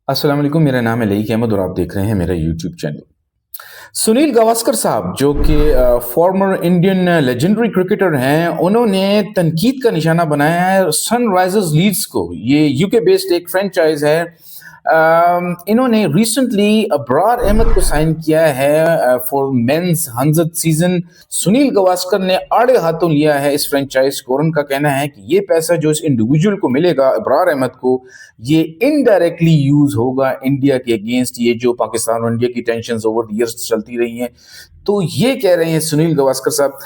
अस्सलाम वालेकुम, मेरा नाम है लईक अहमद और आप देख रहे हैं मेरा यूट्यूब चैनल। सुनील गावस्कर साहब जो कि फॉर्मर इंडियन लेजेंडरी क्रिकेटर हैं, उन्होंने तनकीद का निशाना बनाया है सनराइजर्स लीड्स को। ये यूके बेस्ड एक फ्रेंचाइज है। इन्होंने रिसेंटली अबरार अहमद को साइन किया है for men's 100th season. Sunil Gavaskar ने आड़े हाथों लिया है इस फ्रेंचाइज को और उनका कहना है कि ये पैसा जो इस इंडिविजुअल को मिलेगा अबरार अहमद को, ये इनडायरेक्टली यूज होगा इंडिया के अगेंस्ट, ये जो पाकिस्तान और इंडिया की टेंशंस ओवर द ईयर्स चलती रही हैं। तो ये कह रहे हैं सुनील गावस्कर साहब।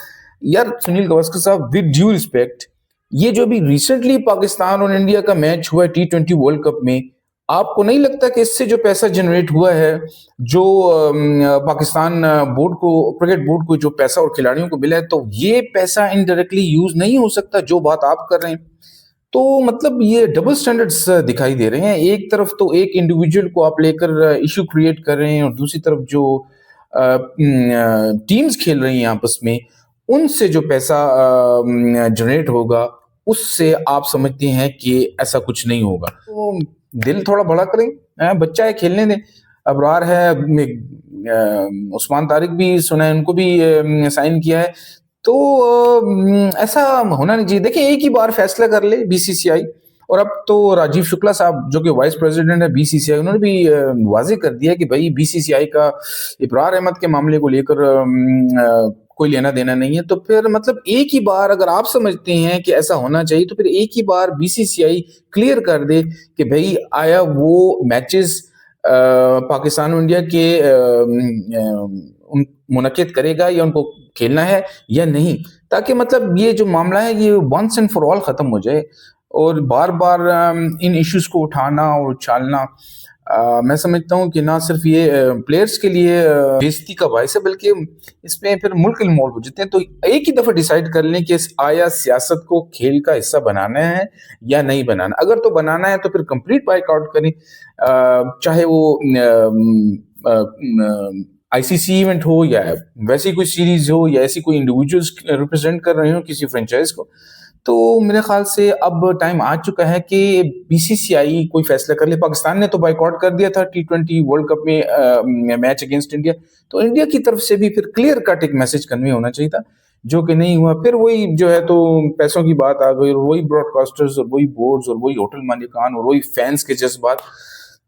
यार सुनील गावस्कर साहब, विद ड्यू रिस्पेक्ट, ये जो भी रिसेंटली पाकिस्तान और इंडिया का मैच हुआ है T20 वर्ल्ड कप में, आपको नहीं लगता कि इससे जो पैसा जनरेट हुआ है, जो पाकिस्तान बोर्ड को, क्रिकेट बोर्ड को जो पैसा और खिलाड़ियों को मिला है, तो ये पैसा इनडायरेक्टली यूज नहीं हो सकता जो बात आप कर रहे हैं? तो मतलब ये डबल स्टैंडर्ड्स दिखाई दे रहे हैं। एक तरफ तो एक इंडिविजुअल को आप लेकर इशू क्रिएट कर रहे हैं और दूसरी तरफ जो टीम्स खेल रही हैं आपस में, उनसे जो पैसा जनरेट होगा उससे आप समझते हैं कि ऐसा कुछ नहीं होगा। तो दिल थोड़ा बड़ा करें, बच्चा है, खेलने दें। अबरार है, उस्मान तारिक भी सुना है, उनको भी साइन किया है। तो ऐसा होना नहीं चाहिए। देखिए, एक ही बार फैसला कर ले बीसीसीआई, और अब तो राजीव शुक्ला साहब जो कि वाइस प्रेसिडेंट है बीसीसीआई, उन्होंने भी वाजे कर दिया कि भाई बीसीसीआई का इब्रार अहमद के मामले को लेकर कोई लेना देना नहीं है। तो फिर मतलब एक ही बार अगर आप समझते हैं कि ऐसा होना चाहिए, तो फिर एक ही बार बीसीसीआई क्लियर कर दे कि भाई आया वो मैचेस पाकिस्तान और इंडिया के मुनक्किद करेगा या उनको खेलना है या नहीं, ताकि मतलब ये जो मामला है ये वंस एंड फॉर ऑल खत्म हो जाए। और बार बार इन इश्यूज को उठाना और उछालना, मैं समझता हूँ कि ना सिर्फ ये प्लेयर्स के लिए बेइज्जती का बायस है, बल्कि इसमें फिर मुल्क इन्वॉल्व हो जाते हैं। तो एक ही दफा डिसाइड कर लें कि आया सियासत को खेल का हिस्सा बनाना है या नहीं बनाना। अगर तो बनाना है तो फिर कंप्लीट बाइकआउट करें, चाहे वो आईसीसी इवेंट हो या वैसी कोई सीरीज हो या ऐसी कोई इंडिविजुअल्स रिप्रेजेंट कर रहे हो किसी फ्रेंचाइज को। तो मेरे ख्याल से अब टाइम आ चुका है कि बीसीसीआई कोई फैसला कर ले। पाकिस्तान ने तो बाइकआउट कर दिया था T20 वर्ल्ड कप में मैच अगेंस्ट इंडिया, तो इंडिया की तरफ से भी फिर क्लियर कट एक मैसेज कन्वे होना चाहिए था, जो कि नहीं हुआ। फिर वही जो है तो पैसों की बात आ गई, और वही ब्रॉडकास्टर्स और वही बोर्ड्स और वही होटल मालिकान और वही फैंस के जज्बात।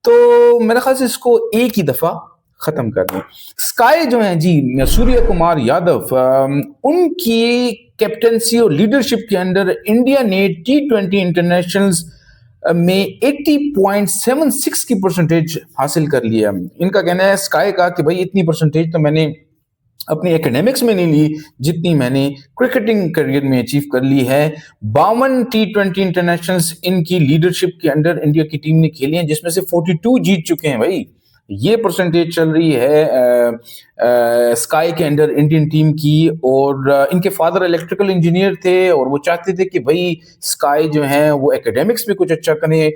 तो मेरे ख्याल से इसको एक ही दफा खत्म कर दें। स्काई जो है जी, सूर्य कुमार यादव, उनकी कैप्टनसी और लीडरशिप के अंदर इंडिया ने T20 इंटरनेशनल्स में 80.76 की परसेंटेज हासिल कर लिया। इनका कहना है, स्काई का, कि भाई इतनी परसेंटेज तो मैंने अपनी एकेडमिक्स में नहीं ली जितनी मैंने क्रिकेटिंग करियर में अचीव कर ली है। 52 T20 इंटरनेशनल्स इनकी लीडरशिप के अंडर इंडिया की टीम ने खेली हैं, जिसमें से 42 जीत चुके हैं। भाई ये परसेंटेज चल रही है स्काई के अंडर इंडियन टीम की। और इनके फादर इलेक्ट्रिकल इंजीनियर थे और वो चाहते थे कि भाई स्काई जो है वो एकेडमिक्स में कुछ अच्छा करें,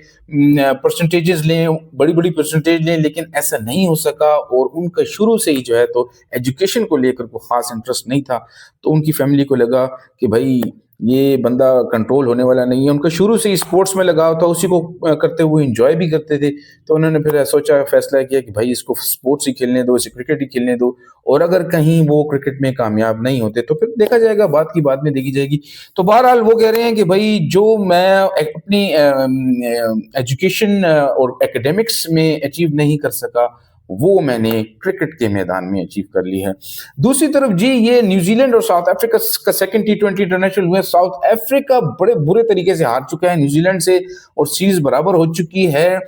परसेंटेजेस लें, बड़ी बड़ी परसेंटेज लें, लेकिन ऐसा नहीं हो सका। और उनका शुरू से ही जो है तो एजुकेशन को लेकर कोई खास इंटरेस्ट नहीं था। तो उनकी फैमिली को लगा कि भाई ये बंदा कंट्रोल होने वाला नहीं है। उनका शुरू से ही स्पोर्ट्स में लगाव था, उसी को करते हुए एंजॉय भी करते थे। तो उन्होंने फिर सोचा, फैसला किया कि भाई इसको स्पोर्ट्स ही खेलने दो, इसे क्रिकेट ही खेलने दो, और अगर कहीं वो क्रिकेट में कामयाब नहीं होते तो फिर देखा जाएगा, बात की बात में देखी जाएगी। तो बहरहाल वो कह रहे हैं कि भाई जो मैं अपनी एजुकेशन और एकेडमिक्स में अचीव नहीं कर सका, वो मैंने क्रिकेट के मैदान में अचीव कर ली है। दूसरी तरफ जी, ये न्यूजीलैंड और साउथ अफ्रीका का सेकंड T20 इंटरनेशनल हुआ। साउथ अफ्रीका बड़े बुरे तरीके से हार चुका है न्यूजीलैंड से और सीरीज बराबर हो चुकी है।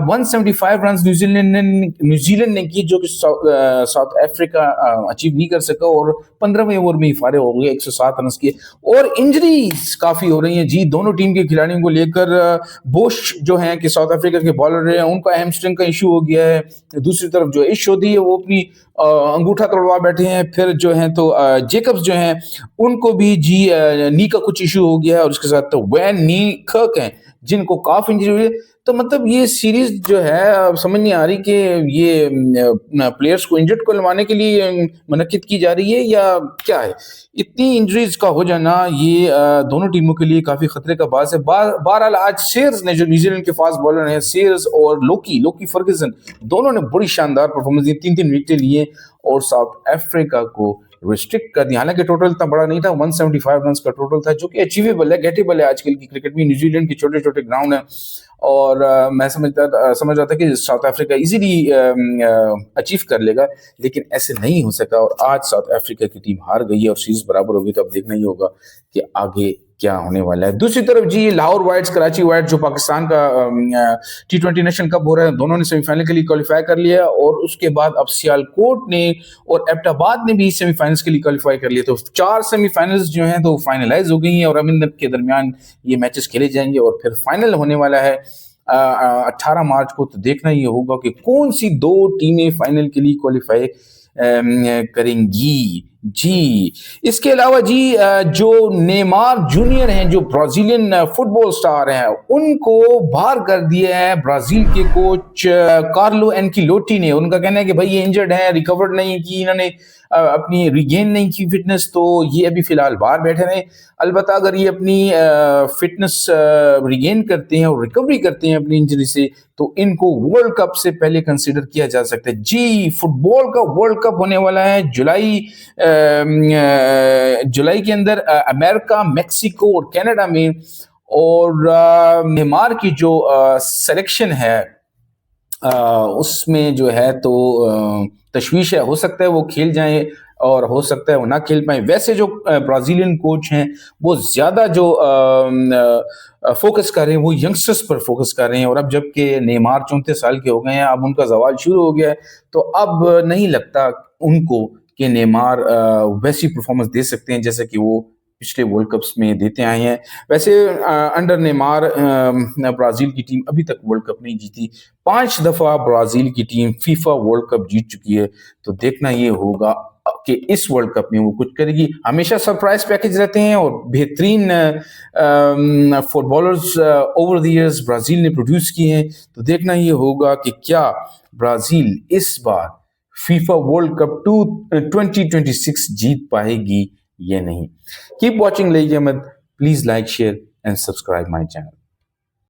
175 रन न्यूजीलैंड ने की, जो कि साउथ अफ्रीका अचीव नहीं कर सका, और 15वें ओवर में ही फारे हो गए 107 रन के। और इंजरीज काफी हो रही हैं जी दोनों टीम के खिलाड़ियों को लेकर। बोश जो है कि साउथ अफ्रीका के बॉलर हैं, उनका हैमस्ट्रिंग का इशू हो गया है। दूसरी तरफ जो इश होती है वो अपनी अंगूठा तोड़वा बैठे हैं। फिर जो है तो जेकब्स जो हैं उनको भी जी नी का कुछ इशू हो गया है, और उसके साथ तो वैन नी खर्क हैं जिनको काफ इंजरी हुई है। تو مطلب یہ سیریز جو ہے اب سمجھ نہیں آ رہی کہ یہ پلیئرز کو انجرڈ کو لوانے کے لیے منعقد کی جا رہی ہے یا کیا ہے. اتنی انجریز کا ہو جانا یہ دونوں ٹیموں کے لیے کافی خطرے کا باعث ہے. بہرحال آج سیئرز نے جو نیوزی لینڈ کے فاسٹ بالر ہیں سیئرز اور لوکی فرگزن دونوں نے بڑی شاندار پرفارمنس دی, 3 وکٹیں لیے اور ساؤتھ افریقہ کو ریسٹرکٹ کر دیا. حالانکہ ٹوٹل اتنا بڑا نہیں تھا, 175 رنز کا ٹوٹل تھا جو کہ اچیویبل ہے, گیٹیبل ہے آج کل کی کرکٹ میں. نیوزی لینڈ کے چھوٹے گراؤنڈ ہیں اور میں سمجھ رہا تھا کہ ساؤتھ افریقہ ایزیلی اچیو کر لے گا, لیکن ایسے نہیں ہو سکا اور آج ساؤتھ افریقہ کی ٹیم ہار گئی ہے اور سیریز برابر ہوگی. تو اب دیکھنا ہی ہوگا کہ آگے کیا ہونے والا ہے. دوسری طرف جی لاہور وائٹس کراچی وائٹس جو پاکستان کا T20 نیشنل کپ ہو رہا ہے, دونوں نے سیمی فائنل کے لیے کوالیفائی کر لیا اور اس کے بعد اب سیالکوٹ نے اور ایبٹ آباد نے بھی سیمی فائنلز کے لیے کوالیفائی کر لیا. تو 4 سیمی فائنلز جو ہیں تو فائنلائز ہو گئی ہیں اور اب ان کے درمیان یہ میچز کھیلے جائیں گے اور پھر فائنل ہونے والا ہے 18 مارچ کو. تو دیکھنا یہ ہوگا کہ کون سی 2 ٹیمیں فائنل کے لیے کوالیفائی کریں گی. جی اس کے علاوہ جی جو نیمار جونیئر ہیں جو برازیلین فٹ بال سٹار ہیں ان کو باہر کر دیا ہے برازیل کے کوچ کارلو انکیلوٹی نے. ان کا کہنا ہے کہ بھائی یہ انجرڈ ہیں, ریکورڈ نہیں کی انہوں نے, اپنی ریگین نہیں کی فٹنس, تو یہ ابھی فی الحال باہر بیٹھے رہے. البتہ اگر یہ اپنی فٹنس ریگین کرتے ہیں اور ریکوری کرتے ہیں اپنی انجری سے تو ان کو ورلڈ کپ سے پہلے کنسیڈر کیا جا سکتا ہے. جی فٹ بال کا ورلڈ کپ ہونے والا ہے جولائی کے اندر امریکہ, میکسیکو اور کینیڈا میں, اور نیمار کی جو سلیکشن ہے اس میں جو ہے تو تشویش ہے, ہو سکتا ہے وہ کھیل جائیں اور ہو سکتا ہے وہ نہ کھیل پائیں. ویسے جو برازیلین کوچ ہیں وہ زیادہ جو فوکس کر رہے ہیں وہ ینگسٹرز پر فوکس کر رہے ہیں, اور اب جب کہ نیمار 34 سال کے ہو گئے ہیں, اب ان کا زوال شروع ہو گیا ہے, تو اب نہیں لگتا ان کو کہ نیمار ویسی پرفارمنس دے سکتے ہیں جیسے کہ وہ پچھلے ورلڈ کپس میں دیتے آئے ہیں. ویسے انڈر نیمار برازیل کی ٹیم ابھی تک ورلڈ کپ نہیں جیتی, 5 دفعہ برازیل کی ٹیم فیفا ورلڈ کپ جیت چکی ہے. تو دیکھنا یہ ہوگا کہ اس ورلڈ کپ میں وہ کچھ کرے گی. ہمیشہ سرپرائز پیکج رہتے ہیں اور بہترین footballers over the years Brazil نے پروڈیوس کیے ہیں. تو دیکھنا یہ ہوگا کہ کیا برازیل اس بار فیفا ورلڈ کپ 2026 جیت پائے گی یا نہیں. کیپ واچنگ لئی Ahmad. Please like, share and subscribe my channel.